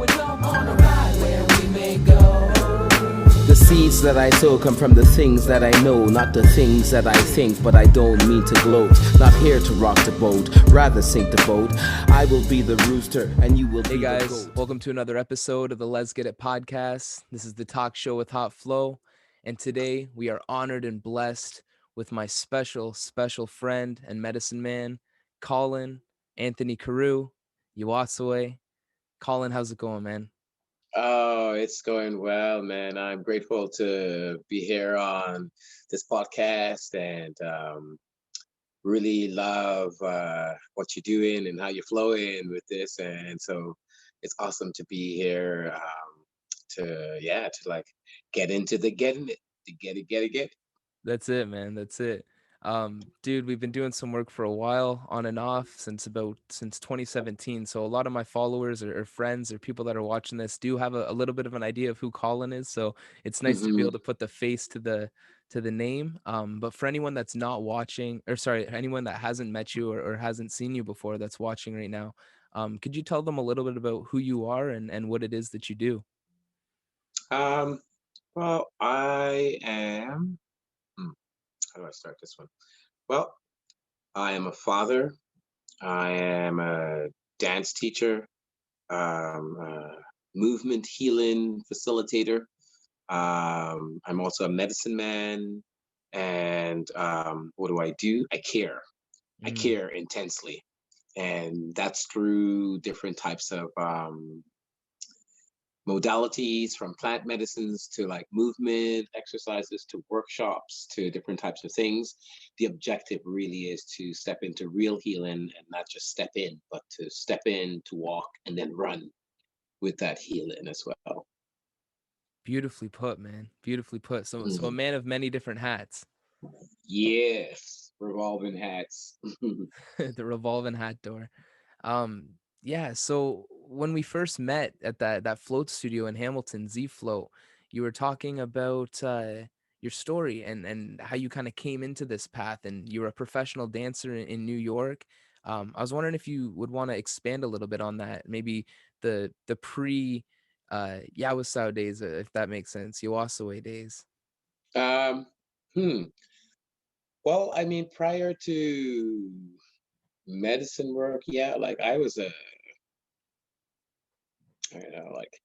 and jump on a ride where we may go. The seeds that I sow come from the things that I know, not the things that I think, but I don't mean to gloat. Not here to rock the boat, rather sink the boat. I will be the rooster and you will be the goat. Hey guys, welcome to another episode of the Let's Get It podcast. This is the talk show with Hot Flow, and today we are honored and blessed with my special friend and medicine man, Colin Anthony Carew, Yawasoe. Colin, how's it going, man? Oh, it's going well, man. I'm grateful to be here on this podcast and really love what you're doing and how you're flowing with this. And so it's awesome to be here to like get into the getting it, to get it. That's it, man. That's it. Dude, we've been doing some work for a while, on and off, since 2017. So a lot of my followers or friends or people that are watching this do have a little bit of an idea of who Colin is. So it's nice to be able to put the face to the name. But for anyone that's not watching, or sorry, anyone that hasn't met you or hasn't seen you before that's watching right now, could you tell them a little bit about who you are and what it is that you do? Well, I am. How do I start this one? Well, I am a father. I am a dance teacher, a movement healing facilitator. I'm also a medicine man. And what do? I care. I care intensely. And that's through different types of modalities, from plant medicines to like movement exercises to workshops to different types of things. The objective really is to step into real healing and not just step in, but to step in, to walk, and then run with that healing as well. Beautifully put, man. Beautifully put. So a man of many different hats. Yes, revolving hats. The revolving hat door. Yeah, so when we first met at that float studio in Hamilton, Z Float, you were talking about your story and how you kind of came into this path, and you were a professional dancer in New York. I was wondering if you would want to expand a little bit on that, maybe the pre Yawasoe days, if that makes sense, Yawasoe days. um, hmm. Well, I mean, prior to medicine work, yeah, like I was like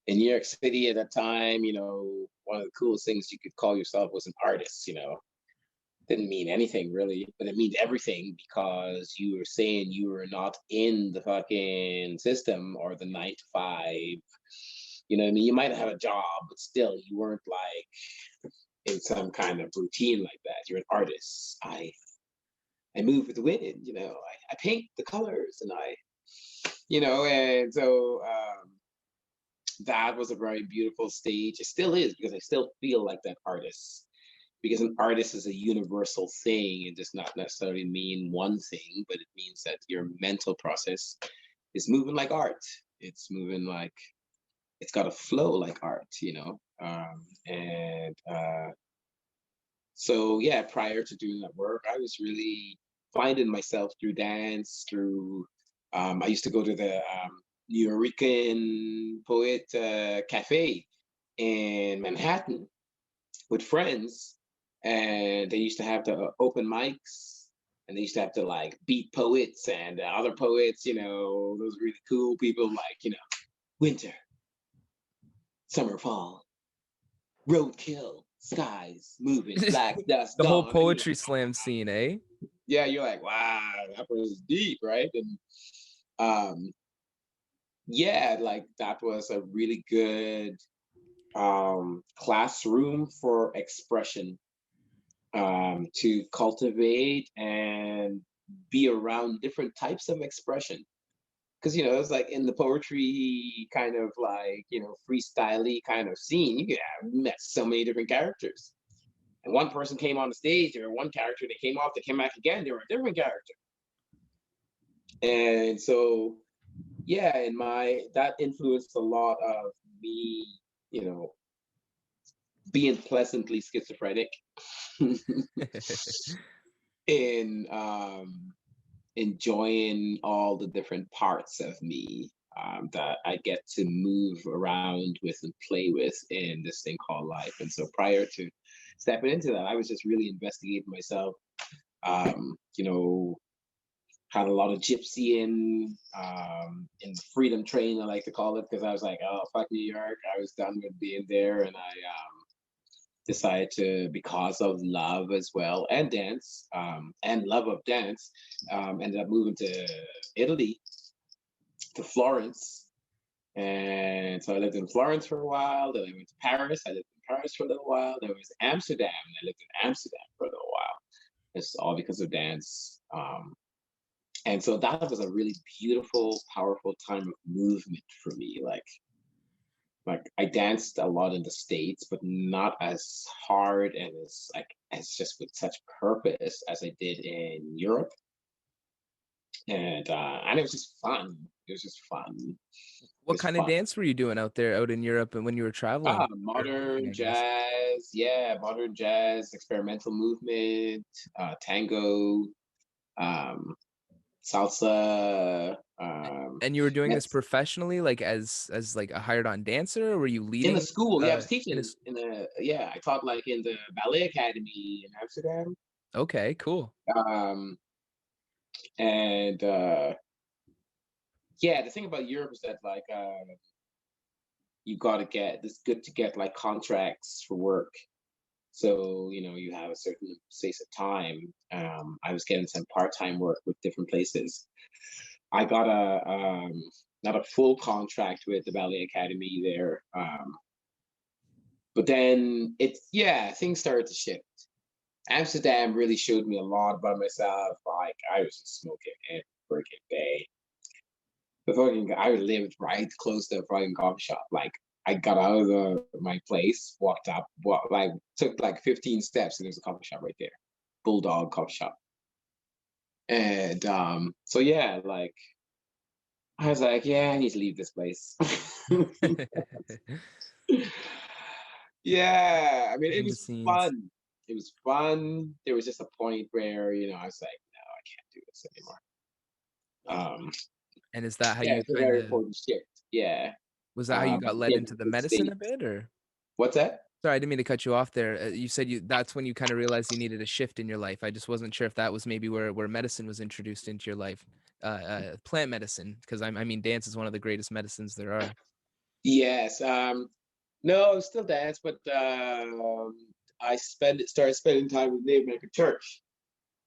in New York City at that time, one of the coolest things you could call yourself was an artist. Didn't mean anything really, but it means everything because you were saying you were not in the fucking system or the 9 to 5. You know what I mean? You might have a job, but still you weren't like in some kind of routine like that. You're an artist. I move with the wind, I paint the colors and and so that was a very beautiful stage. It still is because I still feel like that artist. Because an artist is a universal thing. It does not necessarily mean one thing, but it means that your mental process is moving like art. It's moving like it's got a flow like art. And so yeah, prior to doing that work, I was really finding myself through dance, through I used to go to the New Eurekan Poet Cafe in Manhattan with friends, and they used to have the open mics, and they used to have to like beat poets and other poets, those really cool people like, winter, summer, fall, roadkill, skies, moving, black dust, The whole dawn. poetry slam scene, eh? Yeah, you're like, wow, that was deep, right? And yeah, like that was a really good classroom for expression, to cultivate and be around different types of expression. Because it's like in the poetry kind of like freestyle kind of scene, you have met so many different characters. And one person came on the stage, they were one character, they came off, they came back again, they were a different character. And so yeah, and that influenced a lot of me, being pleasantly schizophrenic in enjoying all the different parts of me. that I get to move around with and play with in this thing called life. And so prior to stepping into that, I was just really investigating myself. You know, had a lot of gypsy in the freedom train, I like to call it, because I was like, oh fuck New York. I was done with being there, and I decided to, because of love as well and dance, and love of dance, ended up moving to Italy, to Florence. And so I lived in Florence for a while. Then I went to Paris. I lived in Paris for a little while. Then I was Amsterdam. And I lived in Amsterdam for a little while. It's all because of dance. And so that was a really beautiful, powerful time of movement for me. Like I danced a lot in the States, but not as hard and as just with such purpose as I did in Europe. And it was just fun. It was just fun. What kind of dance were you doing out there, out in Europe, and when you were traveling? Modern jazz, yeah, modern jazz, experimental movement, tango, salsa. And you were doing this professionally, like as like a hired on dancer, or were you leading? In the school, yeah, I was in teaching a in the, yeah, I taught like in the ballet academy in Amsterdam. Okay, cool. And yeah, the thing about Europe is that like you got to get, it's good to get like contracts for work. So, you know, you have a certain space of time. I was getting some part-time work with different places. I got a not a full contract with the ballet academy there. But then things started to shift. Amsterdam really showed me a lot about myself. Like I was just smoking every freaking day. I lived right close to a fucking coffee shop. Like I got out of my place, took like 15 steps, and there's a coffee shop right there, Bulldog coffee shop. And so yeah, like I was like, yeah, I need to leave this place. Yeah, I mean, it Behind the was scenes. fun. It was fun. There was just a point where, you know, I was like, no, I can't do this anymore. And is that how Yeah, you it's a kind very of, important shift. Yeah. was that how you got led Yeah, into the the medicine a state. bit, or? What's that? Sorry, I didn't mean to cut you off there. You said that's when you kind of realized you needed a shift in your life. I just wasn't sure if that was maybe where medicine was introduced into your life, plant medicine, because I mean, dance is one of the greatest medicines there are. Yes. No, still dance, but started spending time with Native American church,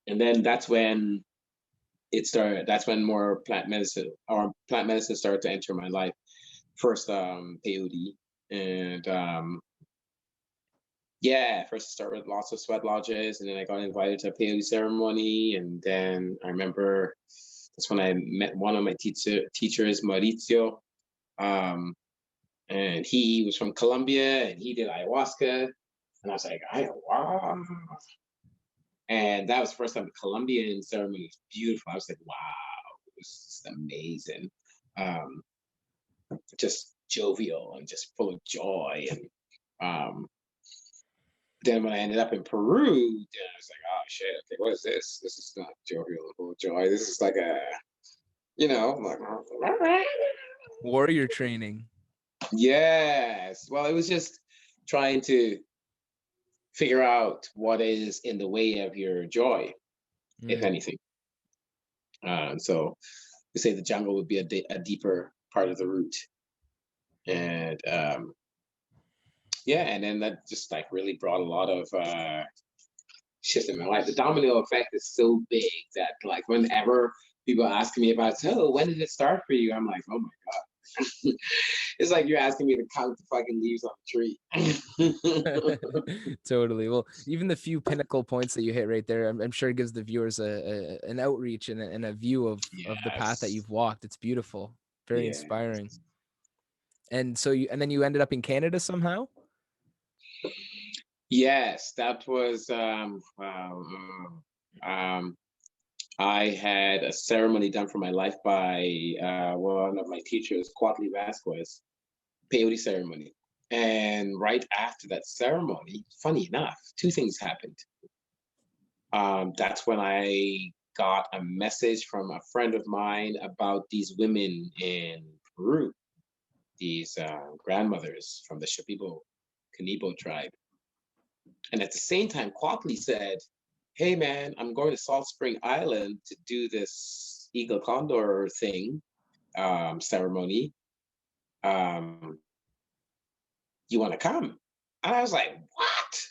and then that's when it started. That's when more plant medicine started to enter my life. First, peyote, and yeah, first I started with lots of sweat lodges, and then I got invited to a peyote ceremony, and then I remember that's when I met one of my teachers, Mauricio. Um, and he was from Colombia, and he did ayahuasca, and I was like, ayahuasca. And that was the first time the Colombian ceremony was beautiful. I was like, wow, this is amazing. Um, just jovial and just full of joy. And then when I ended up in Peru, then I was like, oh shit, okay, what is this? This is not jovial and full of joy. This is like a, you know, like, Warrior training. yes. Well, it was just trying to figure out what is in the way of your joy, if anything. So we say the jungle would be a deeper part of the root. And yeah, and then that just like really brought a lot of shit in my life. The domino effect is so big that like whenever people ask me about, so when did it start for you? I'm like, oh my God. It's like you're asking me to count the fucking leaves on a tree. Totally. Well, even the few pinnacle points that you hit right there, I'm sure it gives the viewers an outreach and a view of the path that Yes. you've walked. It's beautiful, very Yeah. inspiring. And so and then you ended up in Canada somehow? Yes, that was I had a ceremony done for my life by one of my teachers, Quatli Vasquez, peyote ceremony. And right after that ceremony, funny enough, two things happened. That's when I got a message from a friend of mine about these women in group, these grandmothers from the Shipibo Kanibo tribe. And at the same time, Kwakli said, hey man, I'm going to Salt Spring Island to do this Eagle Condor thing, ceremony. You want to come? And I was like, what?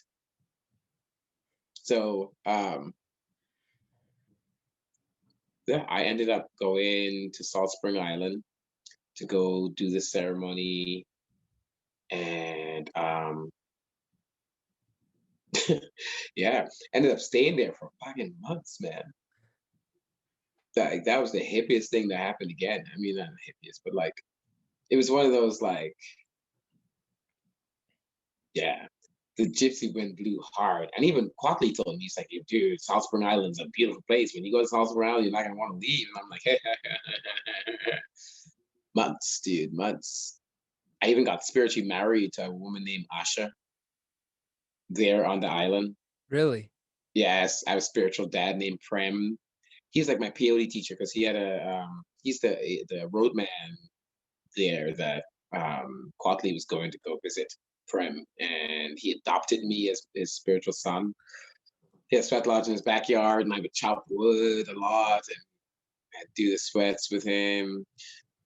So yeah, I ended up going to Salt Spring Island to go do the ceremony. And yeah, ended up staying there for fucking months, man. That was the hippiest thing that happened again. I mean, not the hippiest, but like it was one of those like, yeah, the gypsy wind blew hard. And even Kwakli told me, he's like, dude, South Spring Island's a beautiful place. When you go to South Spring Island, you're not gonna want to leave. And I'm like, months, dude, months. I even got spiritually married to a woman named Asha there on the island. Really? Yes, I have a spiritual dad named Prem. He's like my POD teacher because he had he's the roadman there that Kwakli was going to go visit Prem, and he adopted me as his spiritual son. He had a sweat lodge in his backyard, and I would chop wood a lot and I'd do the sweats with him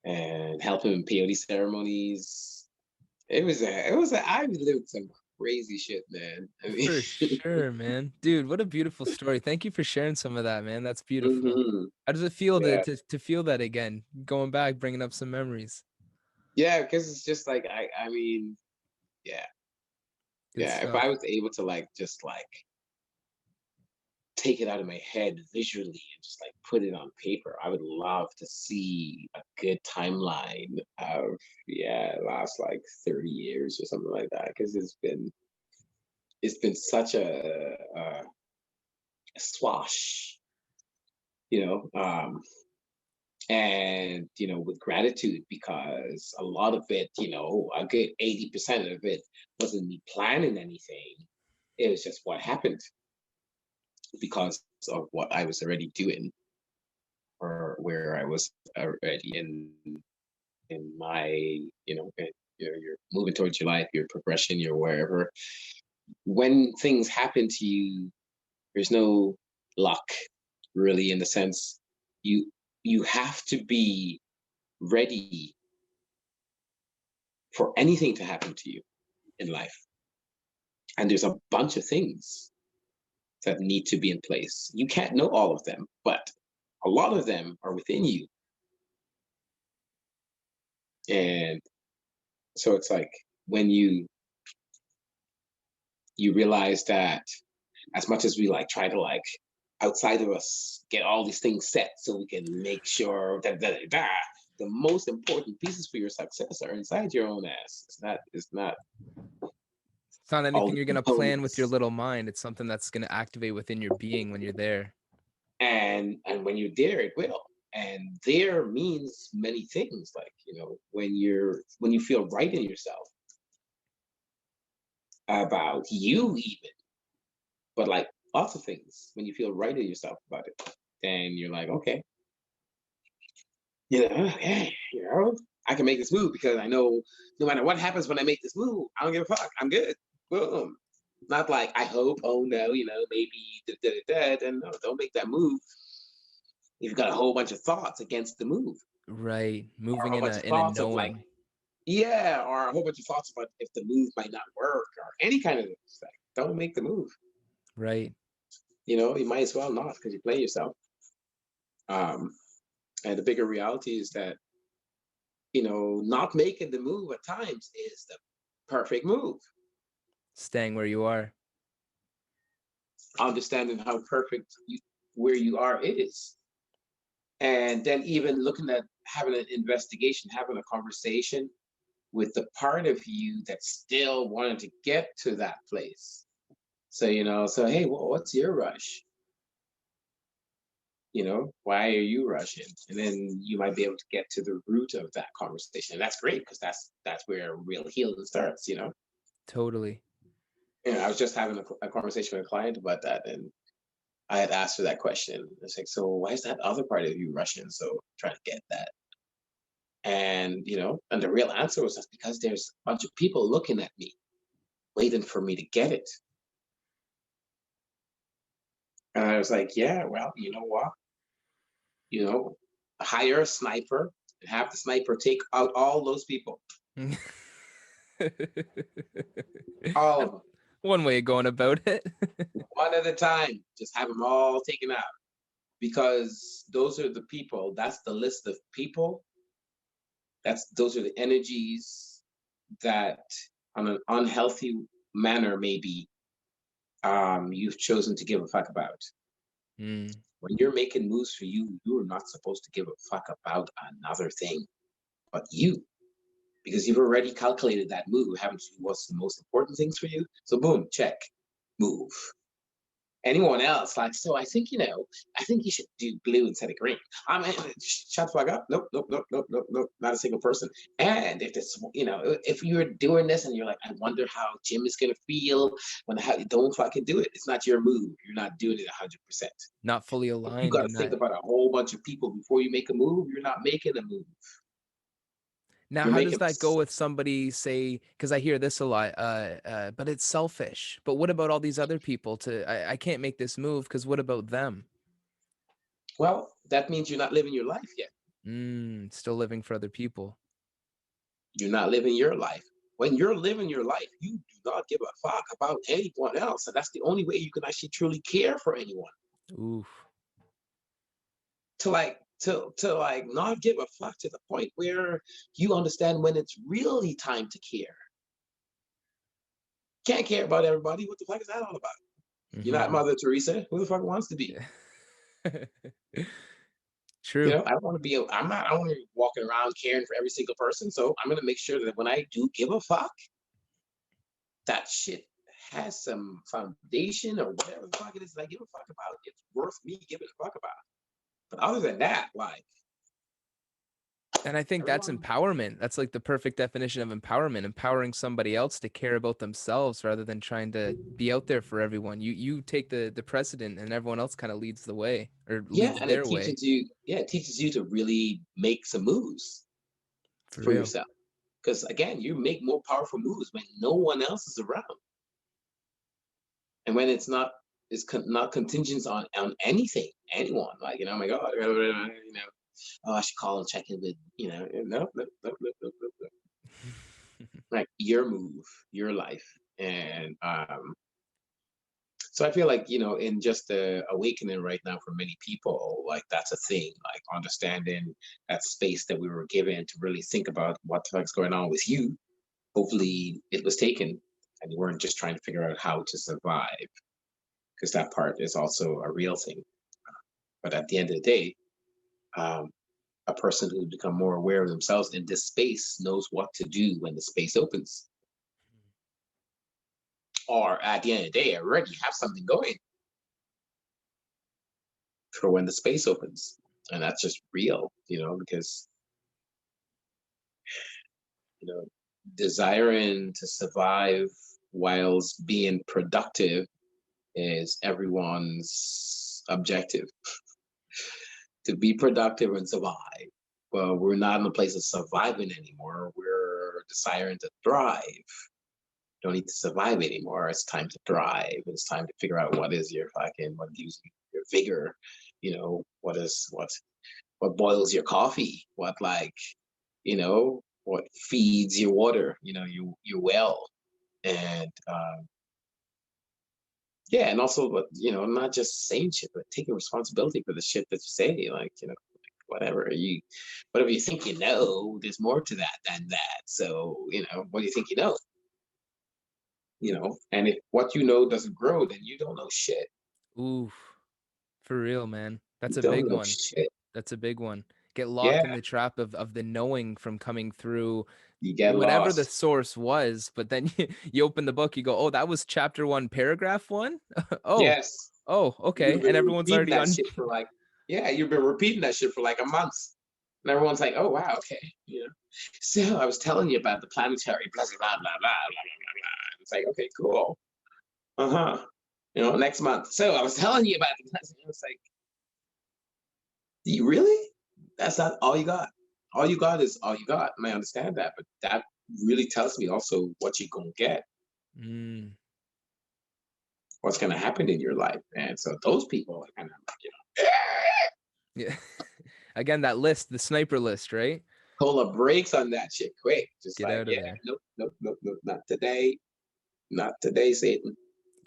and help him in POD ceremonies. I lived some crazy shit, man. I mean, For sure, man. Dude, what a beautiful story. Thank you for sharing some of that, man. That's beautiful. mhm, How does it feel yeah, to feel that again? Going back, bringing up some memories. yeah, because it's just like I mean, yeah, Good yeah. If stuff. I was able to like just like take it out of my head visually and just like put it on paper, I would love to see a good timeline of last like 30 years or something like that, because it's been such a swash, you know. And with gratitude, because a lot of it, a good 80% of it wasn't me planning anything. It was just what happened because of what I was already doing, or where I was already in my, you're moving towards your life, your progression, your wherever. When things happen to you, there's no luck, really, in the sense you you have to be ready for anything to happen to you in life. And there's a bunch of things that need to be in place. You can't know all of them, but a lot of them are within you. And so it's like when you realize that, as much as we like try to like outside of us get all these things set so we can make sure that the most important pieces for your success are inside your own ass. It's not It's not all anything the you're gonna plan with your components. little mind. It's something that's gonna activate within your being when you're there. And when you're there, it will. And there means many things, like when you feel right in yourself about you, even, but like lots of things, when you feel right in yourself about it, then you're like, okay, hey, I can make this move because I know no matter what happens when I make this move, I don't give a fuck, I'm good. Boom. Not like I hope, oh no, maybe and no, don't make that move. You've got a whole bunch of thoughts against the move, Right. or a Moving whole in bunch a of in a thoughts of like, knowing. yeah, or a whole bunch of thoughts about if the move might not work, or any kind of like, don't make the move. Right. You might as well not, because you play yourself. Um, and the bigger reality is that not making the move at times is the perfect move. Staying where you are. Understanding how perfect where you are is, and then even looking at having an investigation, having a conversation with the part of you that still wanted to get to that place. So, so hey, well, what's your rush? Why are you rushing? And then you might be able to get to the root of that conversation. And that's great, because that's where real healing starts. Totally. I was just having a conversation with a client about that, and I had asked her that question. It's like, so why is that other part of you rushing? So trying to get that. And, and the real answer was, that's because there's a bunch of people looking at me, waiting for me to get it. And I was like, yeah, well, you know what? Hire a sniper and have the sniper take out all those people. All of them. One way of going about it. One at a time. Just have them all taken out. Because those are the people, that's the list of people. Those are the energies that on an unhealthy manner, maybe, you've chosen to give a fuck about. Mm. When you're making moves for you, you're not supposed to give a fuck about another thing but you, because you've already calculated that move, haven't you? What's the most important things for you? So boom, check, move. Anyone else, like, so I think, I think you should do blue instead of green. I mean, shut the fuck up. Nope, nope, nope, nope, nope, nope, not a single person. And if this, if you're doing this and you're like, I wonder how Jim is gonna feel don't fucking do it. It's not your move. You're not doing it 100%. Not fully You aligned. got to think about a whole bunch of people before you make a move. You're not making a move. Now, You're how does making that go with somebody, say, because I hear this a lot, but it's selfish. But what about all these other people? I can't make this move because what about them? Well, that means you're not living your life yet. Still living for other people. You're not living your life. When you're living your life, you do not give a fuck about anyone else. And that's the only way you can actually truly care for anyone. Oof. To like not give a fuck to the point where you understand when it's really time to care. Can't care about everybody. What the fuck is that all about? You're not Mother Teresa. Who the fuck wants to be? True. I don't want to be. I don't want to be walking around caring for every single person. So I'm gonna make sure that when I do give a fuck, that shit has some foundation or whatever the fuck it is that I give a fuck about. It's worth me giving a fuck about. But other than that, like. And I think that's empowerment. That's like the perfect definition of empowerment, empowering somebody else to care about themselves rather than trying to be out there for everyone. You take the precedent and everyone else kind of leads the way or leads And their way. it teaches you to really make some moves for yourself. Because again, you make more powerful moves when no one else is around. And when it's not contingent on anything, anyone, like, oh my God, oh, I should call and check in with, no. Like your move, your life. And so I feel like, in just the awakening right now for many people, like that's a thing, like understanding that space that we were given to really think about what the fuck's going on with you. Hopefully it was taken and you weren't just trying to figure out how to survive, because that part is also a real thing. But at the end of the day, a person who's become more aware of themselves in this space knows what to do when the space opens. Or at the end of the day, I already have something going for when the space opens. And that's just real, because, desiring to survive whilst being productive is everyone's objective. To be productive and survive. Well, we're not in a place of surviving anymore. We're desiring to thrive. Don't need to survive anymore. It's time to thrive. It's time to figure out what gives you your vigor. What boils your coffee? What what feeds your water? Your well. And and also, not just saying shit, but taking responsibility for the shit that you say. Like, whatever you think there's more to that than that. So, what do you think you know? And if what you know doesn't grow, then you don't know shit. Oof. For real, man. That's You a don't big know one. shit. That's a big one. Get locked in the trap of the knowing from coming through You get whatever lost. the source was, but then you open the book, you go, oh, that was chapter 1, paragraph 1. Yes. Oh, okay. And everyone's already on. Shit for like, you've been repeating that shit for like a month. And everyone's like, oh wow, okay. So I was telling you about the planetary, blah blah blah blah blah blah blah blah. It's like, okay, cool. Next month. So I was telling you about the planetary. It's like, you really? That's not all you got? all you got is all you got. And I understand that, but that really tells me also what you're gonna get, Mm, what's gonna happen in your life. And so those people are kind of like, yeah. Again, that list, the sniper list, right? pull the brakes on that shit quick. Just Get like, out of yeah, there. nope, nope, nope, nope, not today. Not today, Satan.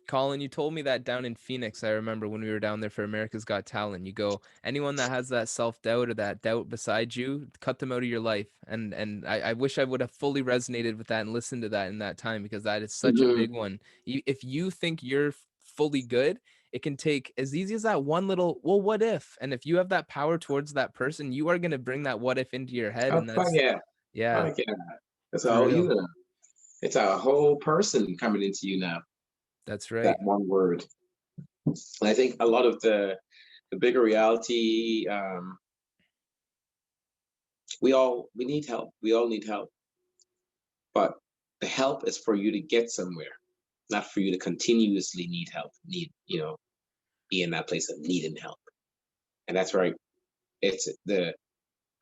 Colin, you told me that down in Phoenix. I remember when we were down there for America's Got Talent. You go, anyone that has that self-doubt or that doubt beside you, cut them out of your life. And I wish I would have fully resonated with that and listened to that in that time, because that is such a Mhm. big one. If you think you're fully good, it can take as easy as that one little, well, what if? And if you have that power towards that person, you are going to bring that what if into your head. Oh, And fuck that's, yeah. yeah, Fuck yeah. It's a for whole real. you. It's a whole person coming into you now. That's That right. one word. And I think a lot of the bigger reality, we need help. We all need help. But the help is for you to get somewhere, not for you to continuously need help, be in that place of needing help. And that's right. It's the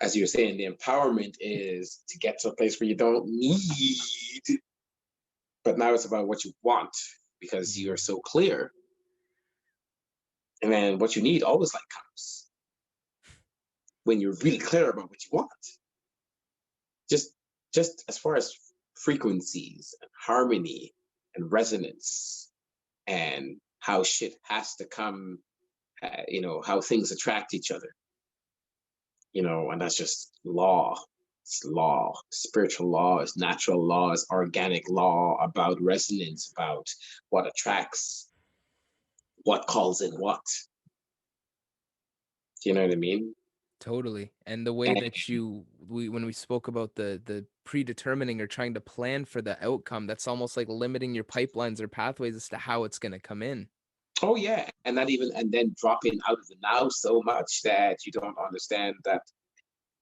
as you're saying, the empowerment is to get to a place where you don't need, but now it's about what you want because you're Mhm. so clear. And then what you need always like comes when you're really clear about what you want. Just just as far as frequencies and harmony and resonance and how shit has to come, how things attract each other, and that's just law. It's law, spiritual law, is natural law, is organic law about resonance, about what attracts, what calls in what. Do you know what I mean? Totally. And the way And, that when we spoke about the predetermining or trying to plan for the outcome, that's almost like limiting your pipelines or pathways as to how it's going to come in. oh yeah, and then dropping out of the now so much that you don't understand that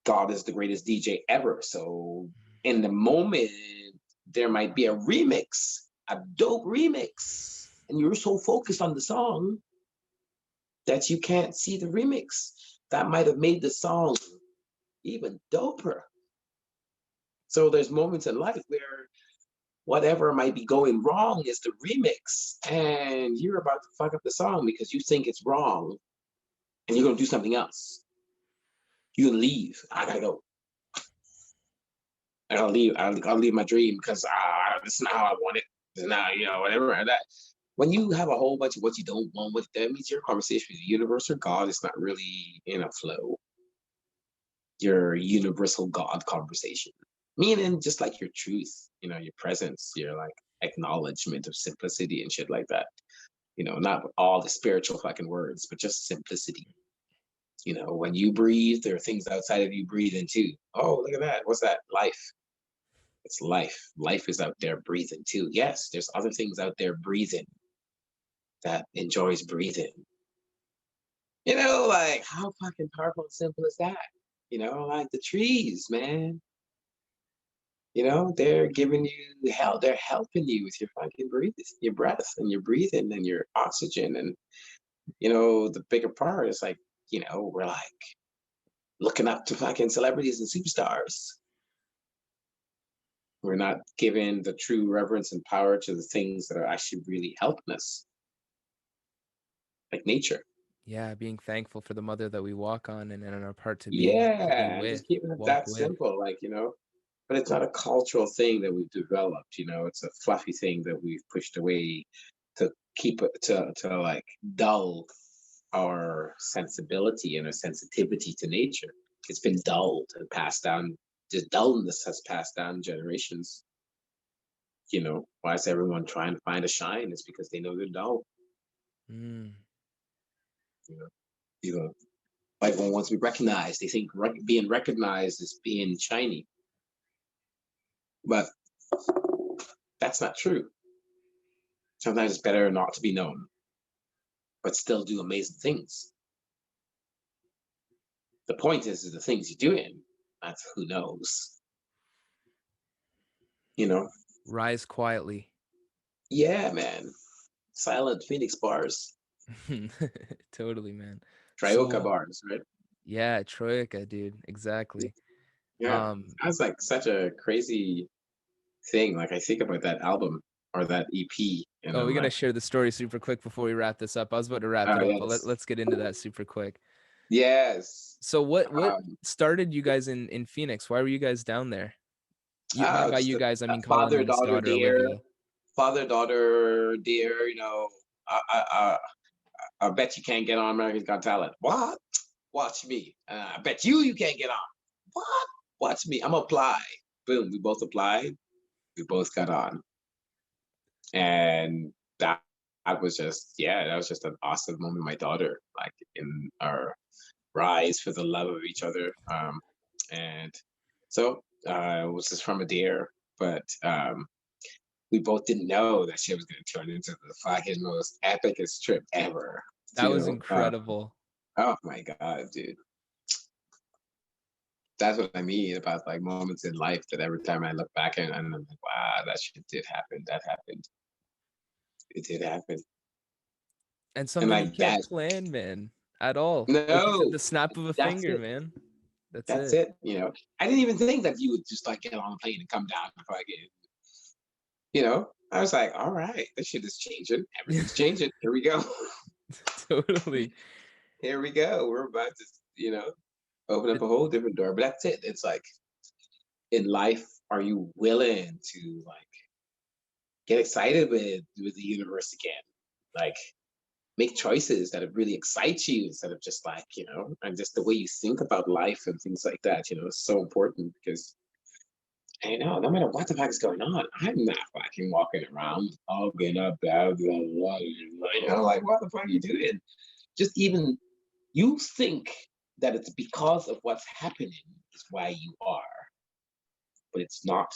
God is the greatest DJ ever. So in the moment, there might be a remix, a dope remix, and you're so focused on the song that you can't see the remix. That might have made the song even doper. So there's moments in life where whatever might be going wrong is the remix, and you're about to fuck up the song because you think it's wrong, and you're gonna do something else. You're gonna leave. I gotta go. I gotta leave. I'll leave my dream because this is not how I want it. This is not, whatever. And that when you have a whole bunch of what you don't want, what that means your conversation with the universe or God is not really in a flow. Your universal God conversation. Meaning just like your truth, your presence, your like acknowledgement of simplicity and shit like that. Not with all the spiritual fucking words, but just simplicity. When you breathe, there are things outside of you breathing too. Oh, look at that. What's that? Life. It's life. Life is out there breathing too. Yes, there's other things out there breathing that enjoys breathing. Like how fucking powerful and simple is that? Like the trees, man. They're giving you help. They're helping you with your fucking breath, your breath, and your breathing, and your oxygen. And the bigger part is like, we're like looking up to fucking celebrities and superstars. We're not giving the true reverence and power to the things that are actually really helping us, like nature. Yeah, being thankful for the mother that we walk on and our part to be Yeah, and just with, keeping it walk that with. simple, but it's not a cultural thing that we've developed, it's a fluffy thing that we've pushed away to keep it to like dull our sensibility and our sensitivity to nature. It's been dulled and passed down. This dullness has passed down generations. Why is everyone trying to find a shine? It's because they know they're dull. Mm, You know, you know, everyone wants to be recognized. They think being recognized is being shiny, but that's not true. Sometimes it's better not to be known, but still do amazing things. The point is the things you're doing. That's who knows. You know, rise quietly. yeah, man. Silent Phoenix bars, Totally, man. Trioca So, bars, right? yeah, Troika, dude. Exactly. Yeah, that's like such a crazy thing. Like I think about that album or that EP, and Oh, I'm we're gonna like, share the story super quick before we wrap this up. I was about to wrap oh it up, but yes, let's get into that super quick. yes. So what Um, started you guys in Phoenix? Why were you guys down there? And by just you guys, I a mean Colin father and his daughter daughter dear, Olivia. father daughter dear. You know, I, I I I bet you can't get on America's Got Talent. What? Watch me. I bet you can't get on. What? Watch me. I'm apply. Boom. We both applied. We both got on, and that was just, yeah, that was just an awesome moment. My daughter, like in our rise for the love of each other, and so it was just from a dear, but we both didn't know that she was going to turn into the fucking most epicest trip ever. That You was know, incredible. oh my god, dude. That's what I mean about like moments in life that every time I look back and I'm like, wow, that shit did happen. That happened. It did happen. And And something you like can't that, plan, man, at all. Like you said, no, the snap of a that's finger, it. man. That's That's it. it. You know, I didn't even think that you would just like get on a plane and come down and fucking, you know, I was like, all right, this shit is changing. Everything's changing. Here we go. Totally. Here we go. We're about to, you know, open up It, a whole different door. But that's it. It's like in life, are you willing to like get excited with the universe again? Like make choices that really excite you instead of just like, you know, and just the way you think about life and things like that, you know, is so important because I know no matter what the fuck is going on, I'm not fucking walking around talking about the life. You know, like what the fuck are you doing? Just even you think that it's because of what's happening is why you are, but it's not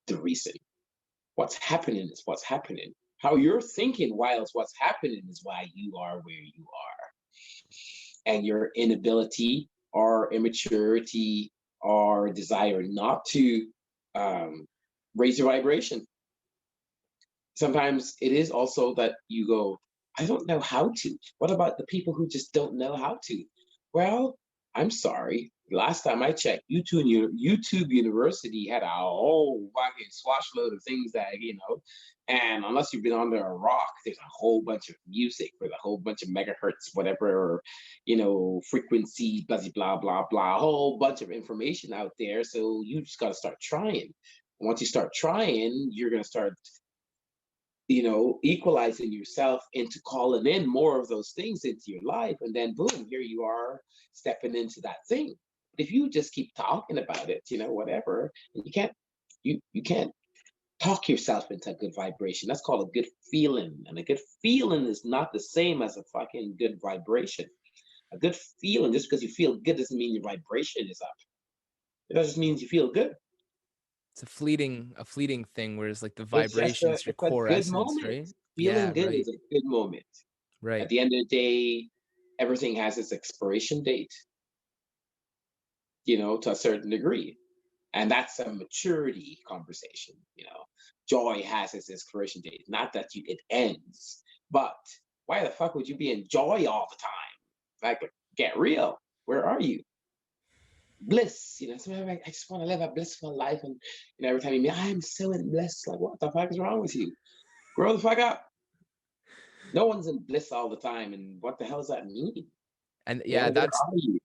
the reason. What's happening is what's happening. How you're thinking while it's what's happening is why you are where you are. And your inability or immaturity or desire not to um, raise your vibration. Sometimes it is also that you go, I don't know how to. What about the people who just don't know how to? Well, I'm sorry. Last time I checked, YouTube University had a whole fucking swash load of things that, you know, and unless you've been under a rock, there's a whole bunch of music with a whole bunch of megahertz, whatever, or, you know, frequency, blah, blah, blah, blah, a whole bunch of information out there. So you just got to start trying. Once you start trying, you're going to start, you know, equalizing yourself into calling in more of those things into your life. And then boom, here you are stepping into that thing. But if you just keep talking about it, you know, whatever, you can't talk yourself into a good vibration. That's called a good feeling. And a good feeling is not the same as a fucking good vibration. A good feeling, just because you feel good doesn't mean your vibration is up. It just means you feel good. it's a fleeting thing, whereas like the It's just vibration is your it's a core good essence, moment. right? Feeling Yeah, good right. is a good moment. At Right. the end of the day, everything has its expiration date, you know, to a certain degree. And that's a maturity conversation, you know. Joy has its expiration date, not that it ends. But why the fuck would you be in joy all the time? Like, get real. Where are you? Bliss, you know, sometimes I just want to live a blissful life. And, you know, every time you meet, I'm so in bliss. Like, what the fuck is wrong with you? Grow the fuck up. No one's in bliss all the time. And what the hell does that mean? And You yeah, know, where are you?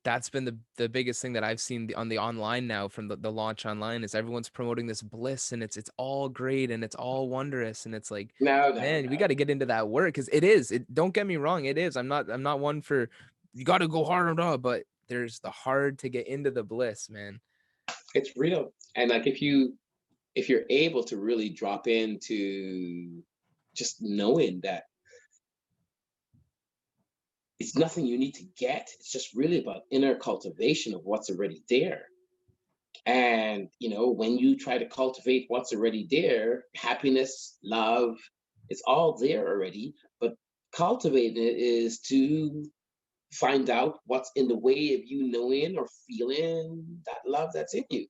that's been the biggest thing that I've seen on the online now from the launch online is everyone's promoting this bliss and it's all great and it's all wondrous and it's like, No, no, man, we no. got to get into that work because it is. It don't get me wrong, it is. I'm not one for you got to go hard on it, but there's the hard to get into the bliss, man. It's real. And like if you're able to really drop into just knowing that it's nothing you need to get, it's just really about inner cultivation of what's already there. And you know, when you try to cultivate what's already there, happiness, love, it's all there already. But cultivating it is to find out what's in the way of you knowing or feeling that love that's in you,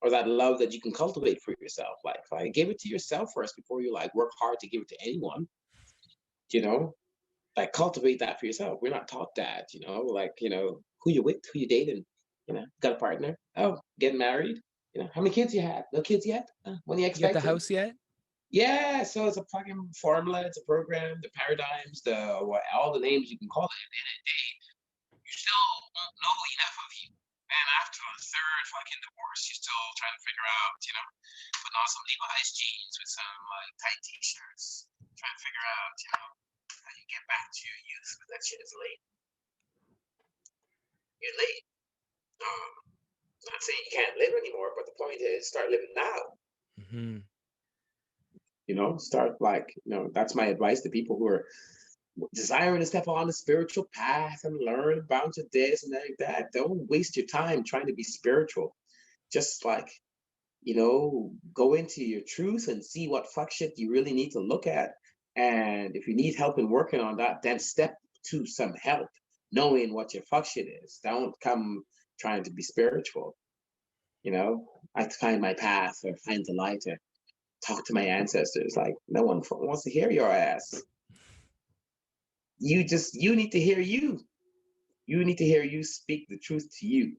or that love that you can cultivate for yourself. Like give it to yourself first before you like work hard to give it to anyone. You know, like cultivate that for yourself. We're not taught that. You know, like, you know, who you with, who you dating. You know, got a partner. Oh, getting married. You know, how many kids you had? No kids yet? When you You got the expecting? house yet? Yeah, so it's a fucking formula, it's a program, the paradigms, the what, all the names you can call it. At the end of the day, you still won't know enough of you. And after a third fucking divorce, you're still trying to figure out, you know, putting on some Levi's jeans with some like tight t-shirts, trying to figure out, you know, how you get back to your youth, but that shit is late. You're late. Not saying you can't live anymore, but the point is start living now. Mm-hmm. You know, start like, you know, that's my advice to people who are desiring to step on the spiritual path and learn about this and like that. Don't waste your time trying to be spiritual. Just like, you know, go into your truth and see what fuck shit you really need to look at. And if you need help in working on that, then step to some help, knowing what your fuck shit is. Don't come trying to be spiritual. You know, I find my path or find the light or talk to my ancestors. Like, no one wants to hear your ass. You need to hear you. You need to hear you speak the truth to you.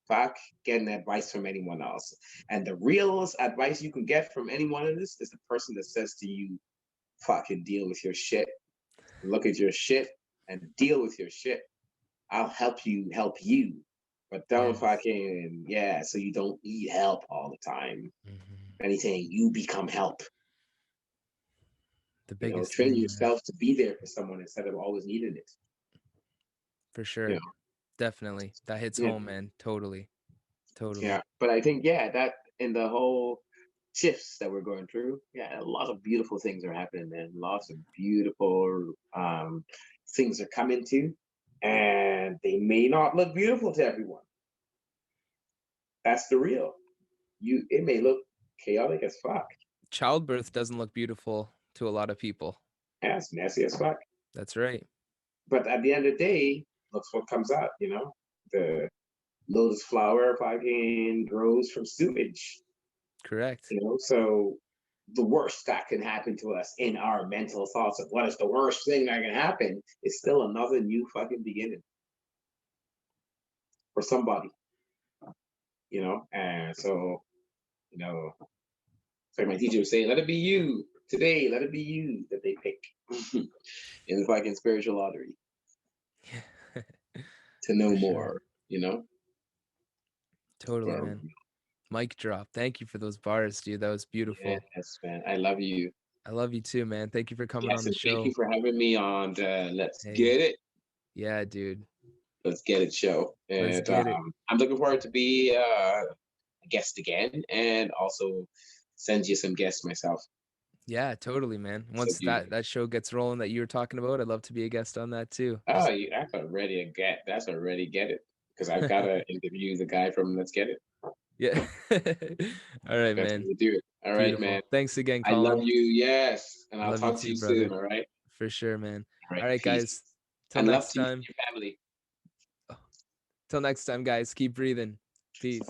Fuck getting advice from anyone else. And the realest advice you can get from anyone of this is the person that says to you, fucking deal with your shit. Look at your shit and deal with your shit. I'll help you help you. But don't fucking, yeah, so you don't need help all the time. Mm-hmm. Anything, you become help. The You know, biggest train thing, man. yourself to be there for someone instead of always needing it. For sure. You know? Definitely. That hits Yeah. home, man. Totally. Totally. Yeah. But I think, yeah, that in the whole shifts that we're going through, yeah, a lot of beautiful things are happening, man. Lots of beautiful things are coming to, and they may not look beautiful to everyone. That's the real. It may look chaotic as fuck. Childbirth doesn't look beautiful to a lot of people. Yeah, it's messy as fuck. That's right. But at the end of the day, looks what comes out, you know? The lotus flower fucking grows from sewage. Correct. You know, so the worst that can happen to us in our mental thoughts of what is the worst thing that can happen is still another new fucking beginning for somebody, you know? And so, you know, it's like my teacher would say, let it be you today, let it be you that they pick in the fucking spiritual lottery to know For sure. more, you know? Totally, Or, man. Mic drop. Thank you for those bars, dude. That was beautiful. yes, man. I love you. I love you too, man. Thank you for coming Yes, on the and thank show. you for having me on the Let's Hey. Get It. Yeah, dude. Let's Get It show. Let's And get it. I'm looking forward to be a guest again and also send you some guests myself. Yeah, totally, man. Once you- that show gets rolling that you were talking about, I'd love to be a guest on that too. Oh, that's already that's already Get It. Because I've got to interview the guy from Let's Get It. Yeah. All right, That's man. how we do it. All right, Beautiful. man. Thanks again, I love Colin. you. Yes. And I'll Love you talk to too, you brother. soon. All right. For sure, man. All All right, peace. guys. Till And love next to you time. and your family. Till next time, guys. Keep breathing. Peace.